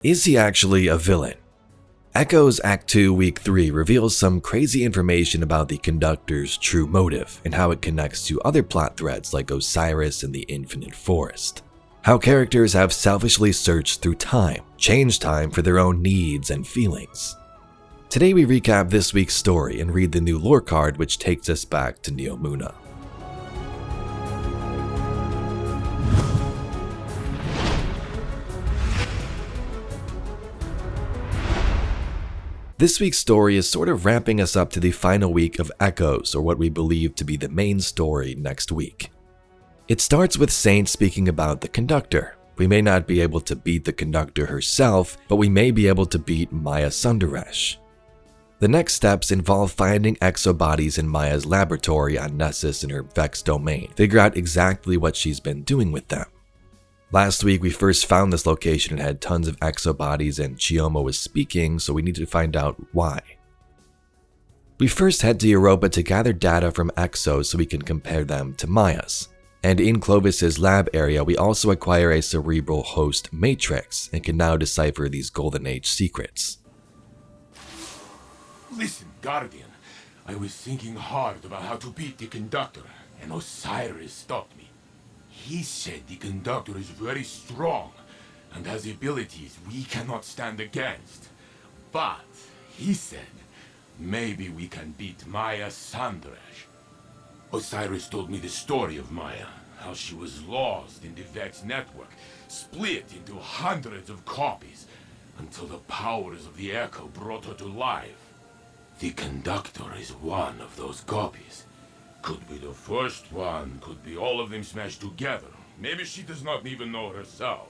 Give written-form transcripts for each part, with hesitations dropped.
Is he actually a villain? Echoes Act 2 Week 3 reveals some crazy information about the Conductor's true motive and how it connects to other plot threads like Osiris and the Infinite Forest. How characters have selfishly searched through time, changed time for their own needs and feelings. Today we recap this week's story and read the new lore card which takes us back to Neomuna. This week's story is sort of ramping us up to the final week of Echoes, or what we believe to be the main story next week. It starts with Saint speaking about the Conductor. We may not be able to beat the Conductor herself, but we may be able to beat Maya Sundaresh. The next steps involve finding exobodies in Maya's laboratory on Nessus in her Vex domain, figure out exactly what she's been doing with them. Last week we first found this location and had tons of exobodies and Chioma was speaking, so we need to find out why. We first head to Europa to gather data from exos so we can compare them to Maya's. And in Clovis's lab area we also acquire a cerebral host matrix and can now decipher these Golden Age secrets. Listen, Guardian, I was thinking hard about how to beat the Conductor, and Osiris stopped me. He said the Conductor is very strong and has abilities we cannot stand against. But, he said, maybe we can beat Maya Sundaresh. Osiris told me the story of Maya, how she was lost in the Vex network, split into hundreds of copies, until the powers of the Echo brought her to life. The Conductor is one of those copies. Could be the first one, could be all of them smashed together. Maybe she does not even know herself.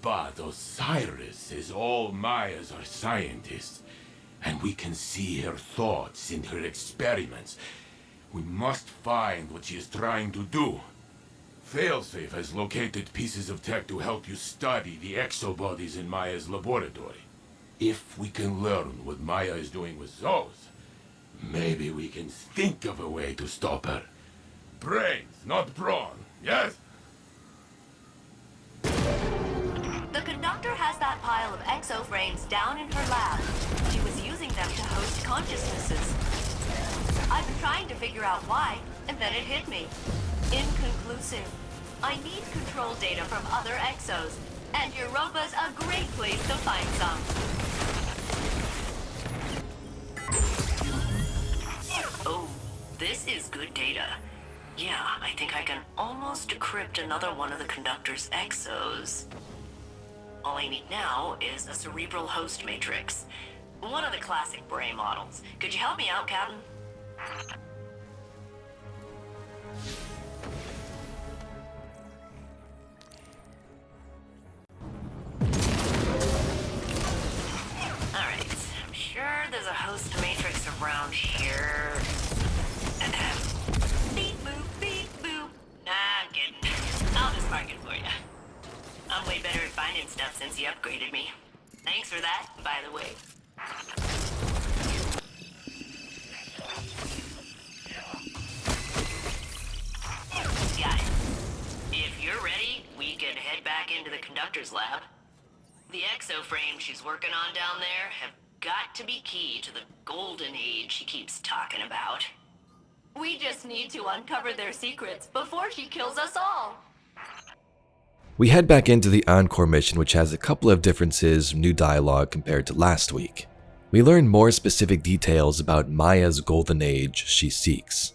But Osiris says all Mayas are scientists, and we can see her thoughts in her experiments. We must find what she is trying to do. Failsafe has located pieces of tech to help you study the exobodies in Maya's laboratory. If we can learn what Maya is doing with those, maybe we can think of a way to stop her. Brains, not brawn, yes? The Conductor has that pile of exoframes down in her lab. She was using them to host consciousnesses. I've been trying to figure out why, and then it hit me. Inconclusive. I need control data from other exos, and Europa's a great place to find some. Oh, this is good data. Yeah, I think I can almost decrypt another one of the Conductor's exos. All I need now is a cerebral host matrix. One of the classic brain models. Could you help me out, Captain? Alright, I'm sure there's a host matrix around here. Beep boop, beep boop. Nah, I'm kidding. I'll just mark it for you. I'm way better at finding stuff since you upgraded me. Thanks for that, by the way. Got it. If you're ready, we can head back into the Conductor's lab. The exoframes she's working on down there have got to be key to the Golden Age she keeps talking about. We just need to uncover their secrets before she kills us all. We head back into the Encore mission, which has a couple of differences, new dialogue compared to last week. We learn more specific details about Maya's Golden Age she seeks.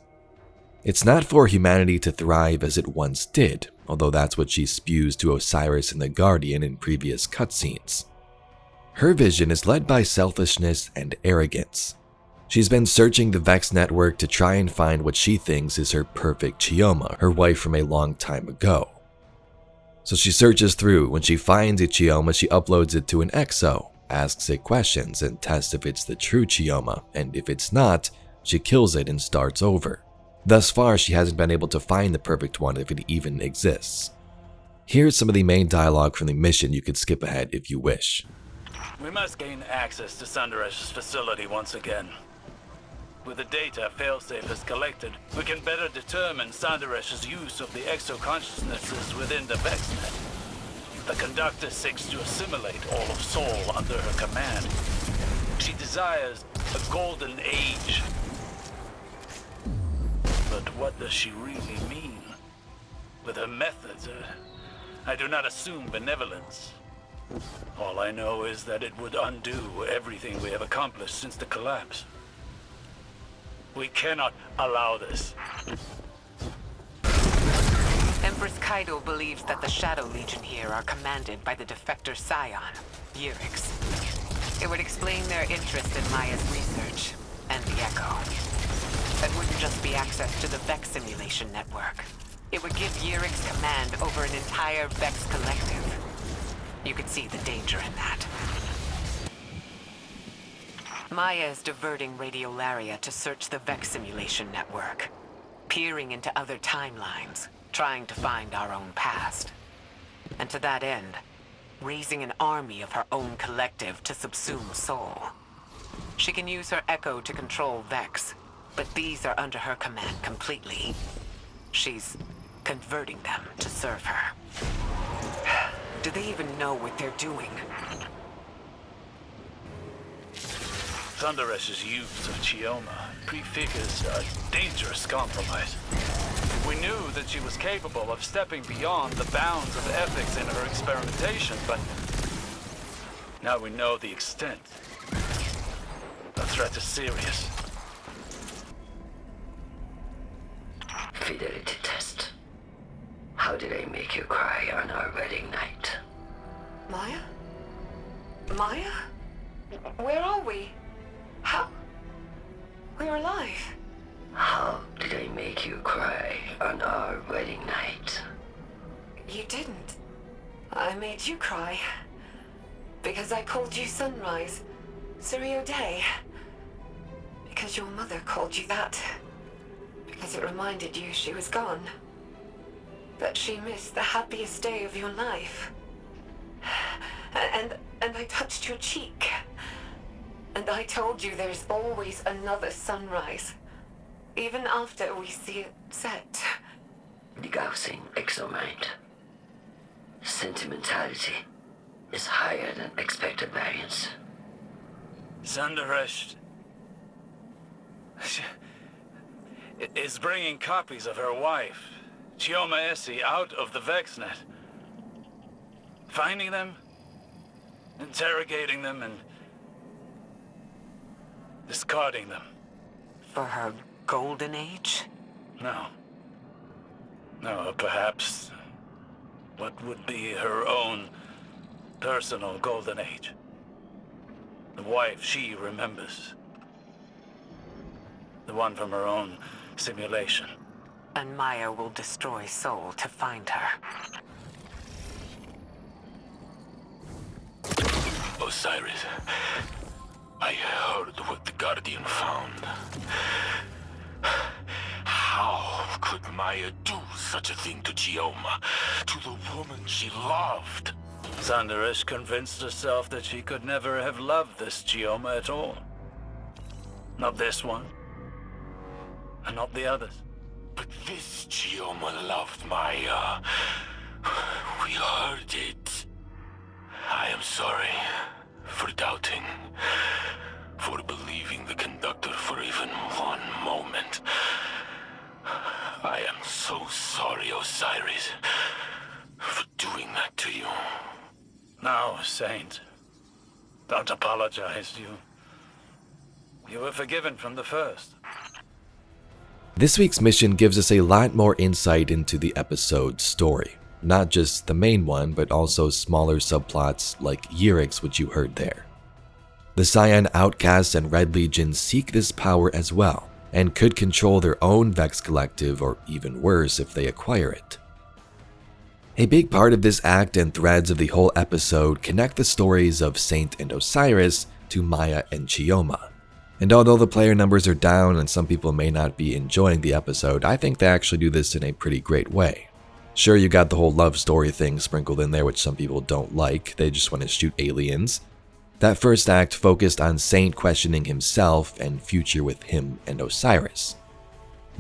It's not for humanity to thrive as it once did, although that's what she spews to Osiris and the Guardian in previous cutscenes. Her vision is led by selfishness and arrogance. She's been searching the Vex network to try and find what she thinks is her perfect Chioma, her wife from a long time ago. So she searches through. When she finds a Chioma, she uploads it to an exo, asks it questions, and tests if it's the true Chioma, and if it's not, she kills it and starts over. Thus far, she hasn't been able to find the perfect one if it even exists. Here's some of the main dialogue from the mission. You could skip ahead if you wish. We must gain access to Sundaresh's facility once again. With the data Failsafe has collected, we can better determine Sundaresh's use of the exo-consciousnesses within the VexNet. The Conductor seeks to assimilate all of Sol under her command. She desires a golden age. But what does she really mean? With her methods, I do not assume benevolence. All I know is that it would undo everything we have accomplished since the collapse. We cannot allow this. Empress Kaido believes that the Shadow Legion here are commanded by the defector scion, Osiris. It would explain their interest in Maya's research, and the Echo. It wouldn't just be access to the Vex simulation network. It would give Osiris command over an entire Vex collective. You could see the danger in that. Maya is diverting Radiolaria to search the Vex simulation network, peering into other timelines, trying to find our own past. And to that end, raising an army of her own collective to subsume Sol. She can use her Echo to control Vex, but these are under her command completely. She's converting them to serve her. Do they even know what they're doing? Thunderesh's use of Chioma prefigures a dangerous compromise. We knew that she was capable of stepping beyond the bounds of ethics in her experimentation, but now we know the extent. The threat is serious. Fidelity test. How did I make you cry on our wedding night? Maya? Maya? Where are we? How? We're alive. How did I make you cry on our wedding night? You didn't. I made you cry. Because I called you Sunrise, Suryo Day. Because your mother called you that. Because it reminded you she was gone. That she missed the happiest day of your life. And I touched your cheek. And I told you there's always another sunrise. Even after we see it set. Degaussing exomind. Sentimentality is higher than expected variance. Thunderesh is bringing copies of her wife, Chioma Essie, out of the VexNet. Finding them, interrogating them, and discarding them. For her golden age? No, perhaps what would be her own personal golden age. The wife she remembers. The one from her own simulation. And Maya will destroy Sol to find her. Osiris, I heard what the Guardian found. How could Maya do such a thing to Chioma, to the woman she loved? Thunderesh convinced herself that she could never have loved this Chioma at all. Not this one. And not the others. But this Chioma loved Maya. We heard it. I am sorry for doubting, for believing the Conductor for even one moment. I am so sorry, Osiris, for doing that to you. No, Saint. Don't apologize. You were forgiven from the first. This week's mission gives us a lot more insight into the episode's story. Not just the main one, but also smaller subplots like Osiris, which you heard there. The Scion Outcasts and Red Legion seek this power as well, and could control their own Vex collective, or even worse if they acquire it. A big part of this act and threads of the whole episode connect the stories of Saint and Osiris to Maya and Chioma. And although the player numbers are down and some people may not be enjoying the episode, I think they actually do this in a pretty great way. Sure, you got the whole love story thing sprinkled in there, which some people don't like, they just want to shoot aliens. That first act focused on Saint questioning himself and future with him and Osiris.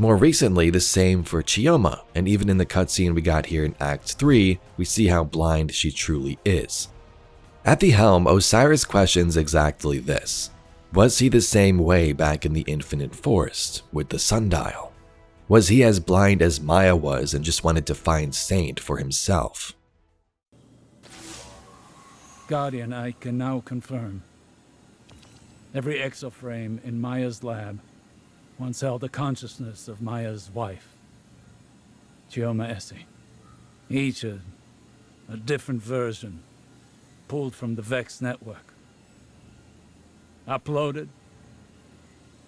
More recently, the same for Chioma, and even in the cutscene we got here in Act 3, we see how blind she truly is. At the helm, Osiris questions exactly this. Was he the same way back in the Infinite Forest, with the sundial? Was he as blind as Maya was and just wanted to find Saint for himself? Guardian, I can now confirm. Every exoframe in Maya's lab once held the consciousness of Maya's wife, Chioma Essie. Each a different version, pulled from the Vex network. Uploaded,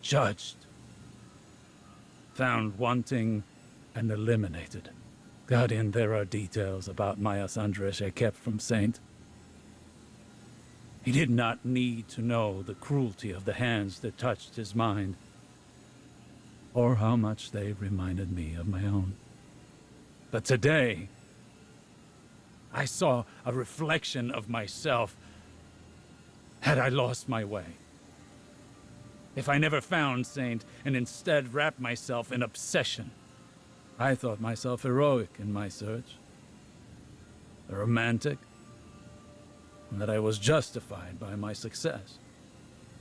judged, found wanting, and eliminated. Guardian, there are details about Maya Andres I kept from Saint. He did not need to know the cruelty of the hands that touched his mind, or how much they reminded me of my own. But today, I saw a reflection of myself had I lost my way. If I never found Saint and instead wrapped myself in obsession, I thought myself heroic in my search, a romantic, and that I was justified by my success.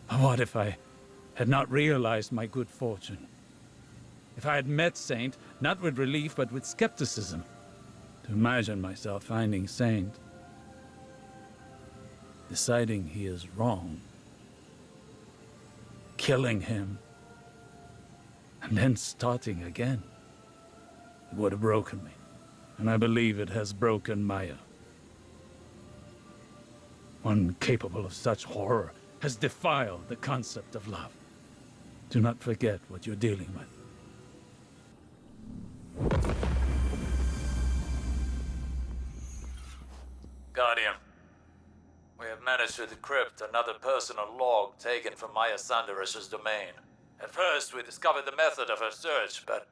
What if I had not realized my good fortune? If I had met Saint, not with relief, but with skepticism, to imagine myself finding Saint, deciding he is wrong, killing him, and then starting again, it would have broken me, and I believe it has broken Maya. One capable of such horror has defiled the concept of love. Do not forget what you're dealing with. Guardian, we have managed to decrypt another personal log taken from Maya Sanderis's domain. At first, we discovered the method of her search, but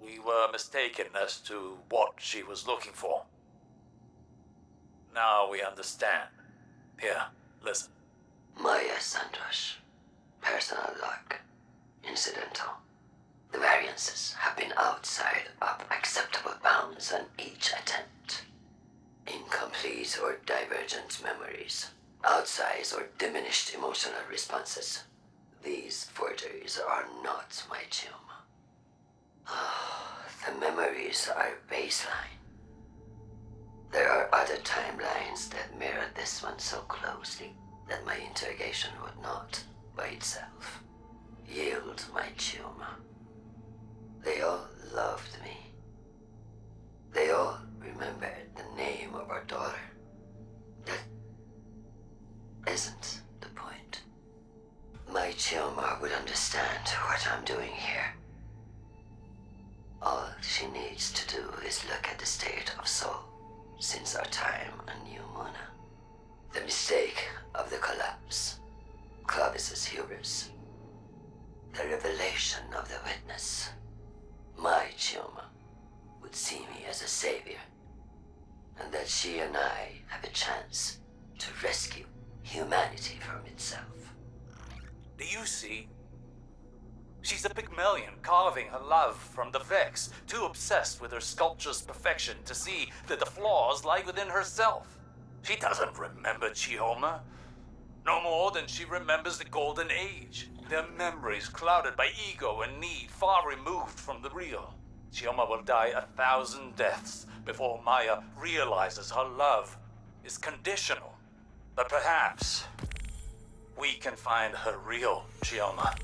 we were mistaken as to what she was looking for. Now we understand. Here, listen. Maya Sanderis. Personal log. Incidental. The variances have been outside of acceptable bounds on each attempt. Incomplete or divergent memories. Outsized or diminished emotional responses. These forgeries are not my Chioma. The memories are baseline. There are other timelines that mirror this one so closely that my interrogation would not, by itself, yield my Chioma. They all loved me. They all remembered the name of our daughter. That isn't the point. My Chioma would understand what I'm doing here. All she needs to do is look at the state of soul since our time on Neomuna. The mistake of the collapse, Clovis's hubris, the revelation of the witness. My Chioma would see me as a savior, and that she and I have a chance to rescue humanity from itself. Do you see? She's a Pygmalion carving her love from the Vex, too obsessed with her sculpture's perfection to see that the flaws lie within herself. She doesn't remember Chioma, no more than she remembers the Golden Age. Their memories clouded by ego and need, far removed from the real. Chioma will die 1,000 deaths before Maya realizes her love is conditional. But perhaps we can find her real Chioma.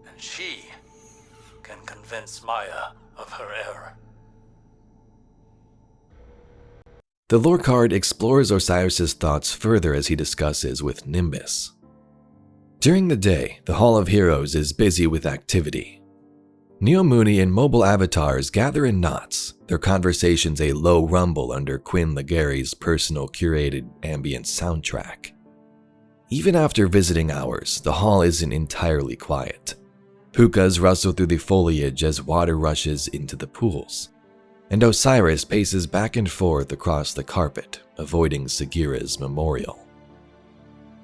And she can convince Maya of her error. The lore card explores Osiris' thoughts further as he discusses with Nimbus. During the day, the Hall of Heroes is busy with activity. Neomuna and mobile avatars gather in knots, their conversations a low rumble under Quinn Legari's personal curated ambient soundtrack. Even after visiting hours, the hall isn't entirely quiet. Pukas rustle through the foliage as water rushes into the pools, and Osiris paces back and forth across the carpet, avoiding Sagira's memorial.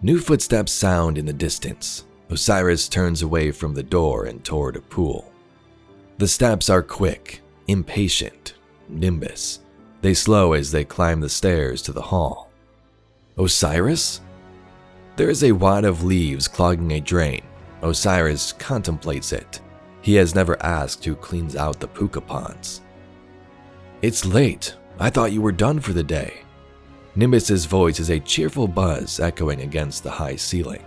New footsteps sound in the distance, Osiris turns away from the door and toward a pool. The steps are quick, impatient, Nimbus. They slow as they climb the stairs to the hall. Osiris? There is a wad of leaves clogging a drain. Osiris contemplates it. He has never asked who cleans out the puka ponds. It's late. I thought you were done for the day. Nimbus's voice is a cheerful buzz echoing against the high ceiling.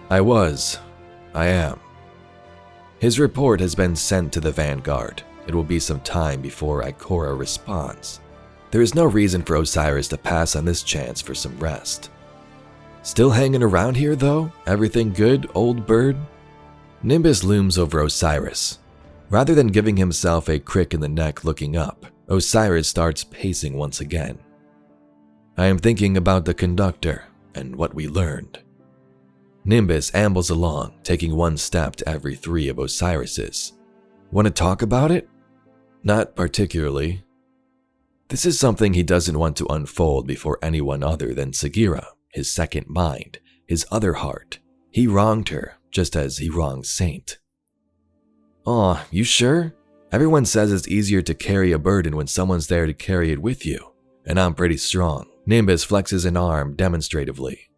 I am. His report has been sent to the Vanguard. It will be some time before Ikora responds. There is no reason for Osiris to pass on this chance for some rest. Still hanging around here though? Everything good, old bird? Nimbus looms over Osiris. Rather than giving himself a crick in the neck looking up, Osiris starts pacing once again. I am thinking about the conductor and what we learned. Nimbus ambles along, taking one step to every 3 of Osiris's. Want to talk about it? Not particularly. This is something he doesn't want to unfold before anyone other than Sagira, his second mind, his other heart. He wronged her, just as he wronged Saint. Aw, you sure? Everyone says it's easier to carry a burden when someone's there to carry it with you, and I'm pretty strong. Nimbus flexes an arm demonstratively.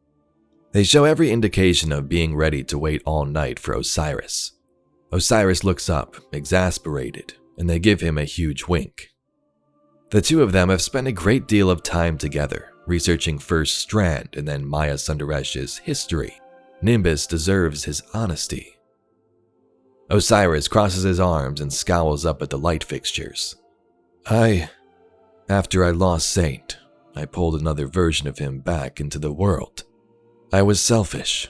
They show every indication of being ready to wait all night for Osiris. Osiris looks up, exasperated, and they give him a huge wink. The two of them have spent a great deal of time together, researching first Strand and then Maya Sundaresh's history. Nimbus deserves his honesty. Osiris crosses his arms and scowls up at the light fixtures. After I lost Saint, I pulled another version of him back into the world. I was selfish.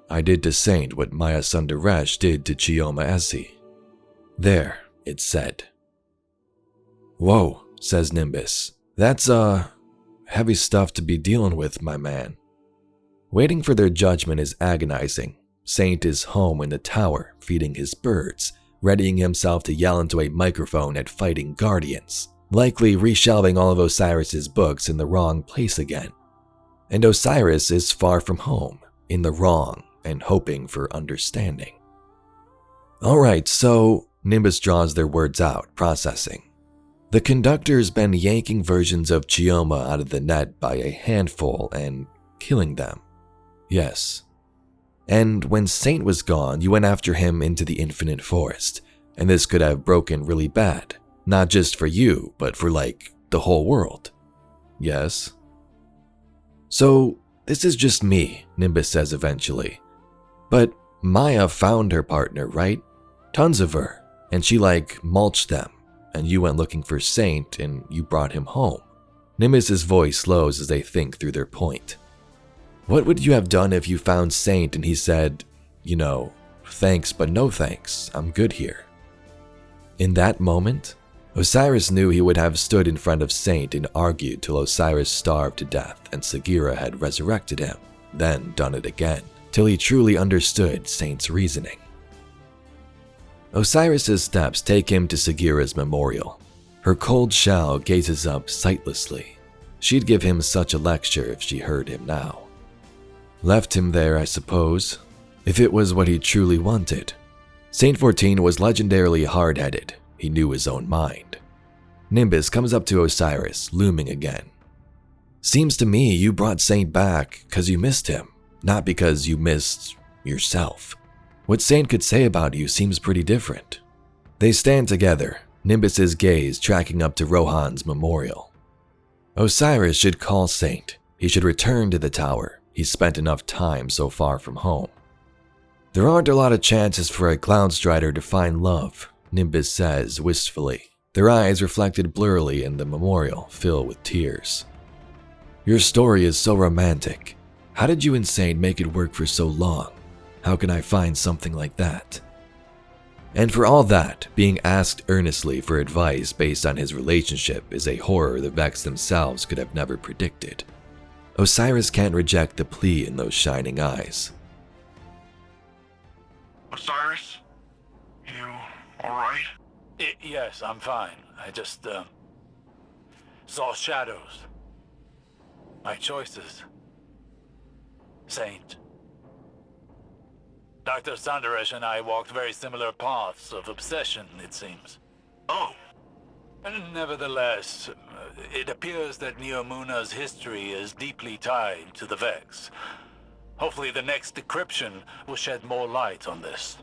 I did to Saint what Maya Sundaresh did to Chioma Essie. There, it said. Whoa, says Nimbus. That's, heavy stuff to be dealing with, my man. Waiting for their judgment is agonizing. Saint is home in the tower, feeding his birds, readying himself to yell into a microphone at fighting guardians, likely reshelving all of Osiris's books in the wrong place again. And Osiris is far from home, in the wrong, and hoping for understanding. Alright, so Nimbus draws their words out, processing. The conductor's been yanking versions of Chioma out of the net by a handful and killing them. Yes. And when Saint was gone, you went after him into the infinite forest, and this could have broken really bad, not just for you, but for the whole world. Yes. So, this is just me, Nimbus says eventually. But Maya found her partner, right? Tons of her, and she mulched them, and you went looking for Saint and you brought him home. Nimbus's voice slows as they think through their point. What would you have done if you found Saint and he said, thanks but no thanks, I'm good here? In that moment, Osiris knew he would have stood in front of Saint and argued till Osiris starved to death and Sagira had resurrected him, then done it again, till he truly understood Saint's reasoning. Osiris's steps take him to Sagira's memorial. Her cold shell gazes up sightlessly. She'd give him such a lecture if she heard him now. Left him there, I suppose, if it was what he truly wanted. Saint 14 was legendarily hard-headed. He knew his own mind. Nimbus comes up to Osiris, looming again. Seems to me you brought Saint back because you missed him, not because you missed yourself. What Saint could say about you seems pretty different. They stand together, Nimbus's gaze tracking up to Rohan's memorial. Osiris should call Saint. He should return to the tower. He's spent enough time so far from home. There aren't a lot of chances for a Cloudstrider to find love, Nimbus says wistfully. Their eyes reflected blurrily in the memorial, filled with tears. Your story is so romantic. How did you and Saint make it work for so long? How can I find something like that? And for all that, being asked earnestly for advice based on his relationship is a horror the Vex themselves could have never predicted. Osiris can't reject the plea in those shining eyes. Osiris? You alright? Yes, I'm fine. I just, saw shadows. My choices. Saint. Dr. Sandaresh and I walked very similar paths of obsession, it seems. Oh, Nevertheless, it appears that Neomuna's history is deeply tied to the Vex. Hopefully the next decryption will shed more light on this.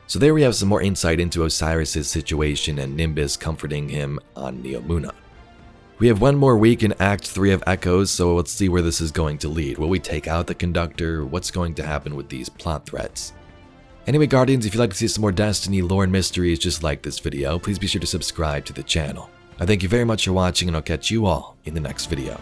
So there we have some more insight into Osiris' situation and Nimbus comforting him on Neomuna. We have one more week in Act 3 of Echoes, so let's see where this is going to lead. Will we take out the Conductor? What's going to happen with these plot threads? Anyway, Guardians, if you'd like to see some more Destiny lore and mysteries just like this video, please be sure to subscribe to the channel. I thank you very much for watching, and I'll catch you all in the next video.